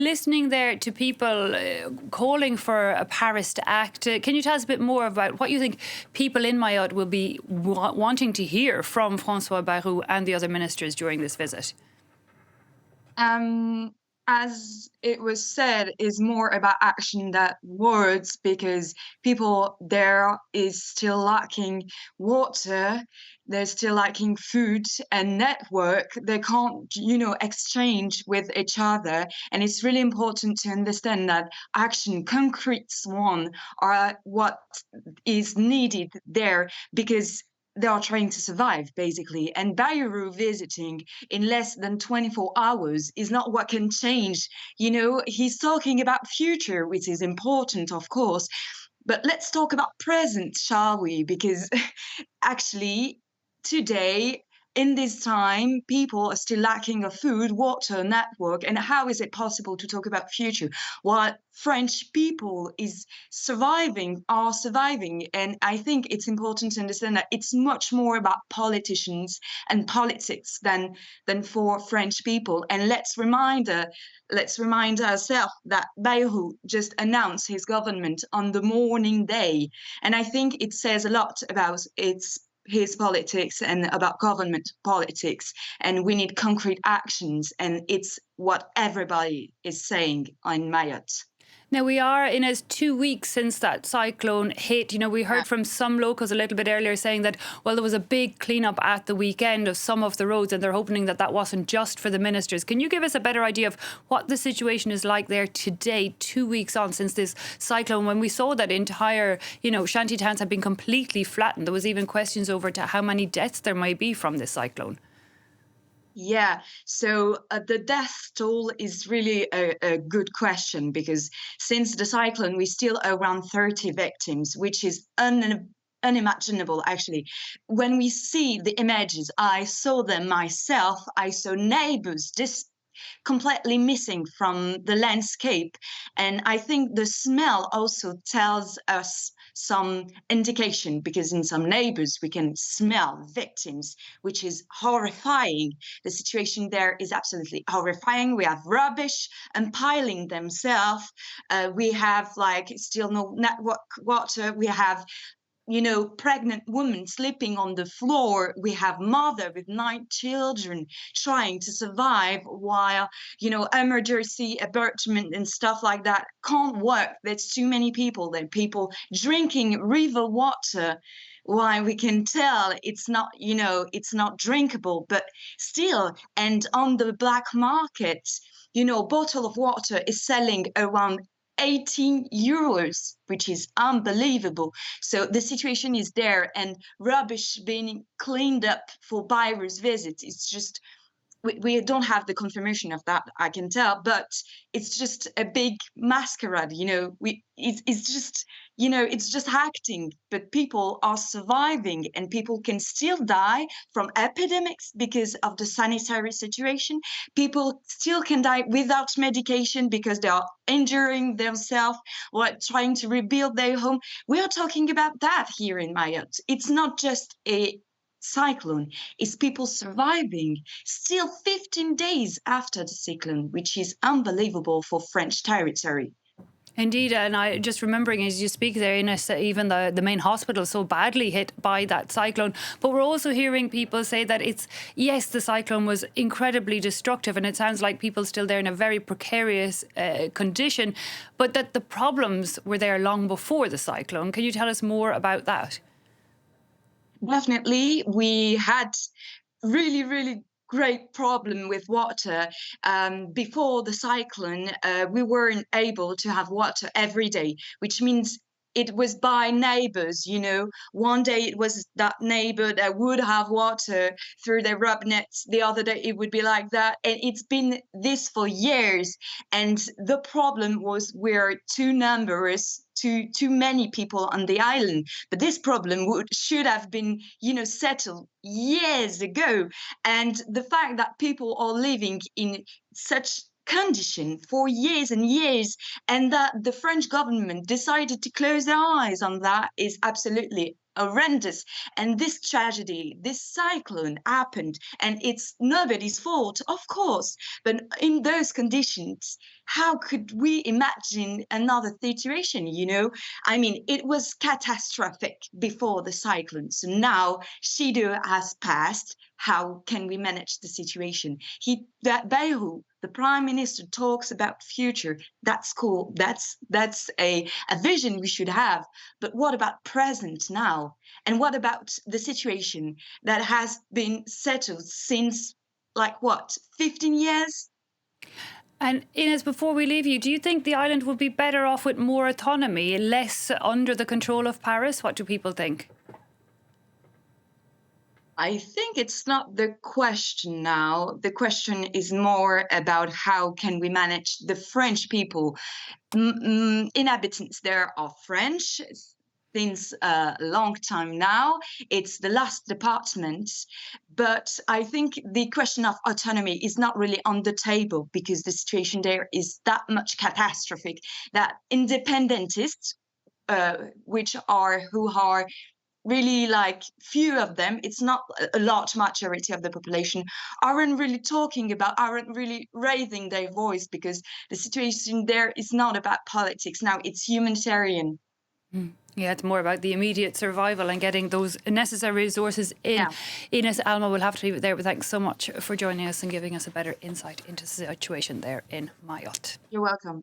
Listening there to people calling for Paris to act, can you tell us a bit more about what you think people in Mayotte will be wanting to hear from François Bayrou and the other ministers during this visit? Um, as it was said, is more about action than words because people there is still lacking water, they're still lacking food and network. They can't, exchange with each other. And it's really important to understand that action, concrete one, are what is needed there because they are trying to survive, basically. And Bayrou visiting in less than 24 hours is not what can change. He's talking about future, which is important, of course. But let's talk about present, shall we? Because actually, today, in this time, people are still lacking of food, water, network, and how is it possible to talk about future while French people are surviving? And I think it's important to understand that it's much more about politicians and politics than for French people. And let's remind ourselves that Bayrou just announced his government on the morning day, and I think it says a lot about his politics and about government politics, and we need concrete actions, and it's what everybody is saying on Mayotte. Now, we are in as 2 weeks since that cyclone hit. We heard from some locals a little bit earlier saying that, well, there was a big cleanup at the weekend of some of the roads, and they're hoping that that wasn't just for the ministers. Can you give us a better idea of what the situation is like there today, 2 weeks on since this cyclone, when we saw that entire, shanty towns had been completely flattened? There was even questions over to how many deaths there might be from this cyclone. Yeah, so the death toll is really a good question because since the cyclone, we still around 30 victims, which is unimaginable, actually. When we see the images, I saw them myself, I saw neighbors just completely missing from the landscape. And I think the smell also tells us some indication because in some neighbors we can smell victims, which is horrifying. The situation there is absolutely horrifying. We have rubbish and piling themselves. We have like still no network water. We have pregnant women sleeping on the floor. We have mother with 9 children trying to survive while, emergency abortment and stuff like that can't work. There's too many people. There are people drinking river water. Why we can tell it's not drinkable, but still, and on the black market, bottle of water is selling around 18 euros, which is unbelievable. So the situation is there, and rubbish being cleaned up for Bayrou's visit. It's just we don't have the confirmation of that, I can tell, but it's just a big masquerade. It's just acting, but people are surviving, and people can still die from epidemics because of the sanitary situation. People still can die without medication because they are injuring themselves or trying to rebuild their home. We are talking about that here in Mayotte. It's not just a cyclone, it's people surviving still 15 days after the cyclone, which is unbelievable for French territory. Indeed, and I just remembering as you speak there, Inés, even the main hospital so badly hit by that cyclone. But we're also hearing people say that yes, the cyclone was incredibly destructive, and it sounds like people still there in a very precarious condition, but that the problems were there long before the cyclone. Can you tell us more about that? Definitely, we had really, really great problem with water. Before the cyclone, we weren't able to have water every day, which means it was by neighbors. One day it was that neighbor that would have water through their rub nets, the other day it would be like that, and it's been this for years. And the problem was we're too numerous, too many people on the island, but this problem should have been settled years ago. And the fact that people are living in such condition for years and years, and that the French government decided to close their eyes on that is absolutely horrendous. And this tragedy, this cyclone happened, and it's nobody's fault, of course. But in those conditions, how could we imagine another situation? I mean, it was catastrophic before the cyclone. So now Chido has passed. How can we manage the situation? That Bayrou, the Prime Minister, talks about future. That's cool. That's a vision we should have. But what about present now? And what about the situation that has been settled since, like, what, 15 years? And Inés, before we leave you, do you think the island would be better off with more autonomy, less under the control of Paris? What do people think? I think it's not the question now. The question is more about how can we manage the French people. Inhabitants there are French since a long time now. It's the last department. But I think the question of autonomy is not really on the table because the situation there is that much catastrophic that independentists, who are really like few of them, it's not a large majority of the population, aren't really raising their voice because the situation there is not about politics now, it's humanitarian. Yeah, it's more about the immediate survival and getting those necessary resources in. Yeah. Inés Alma, we'll have to leave it there, but thanks so much for joining us and giving us a better insight into the situation there in Mayotte. You're welcome.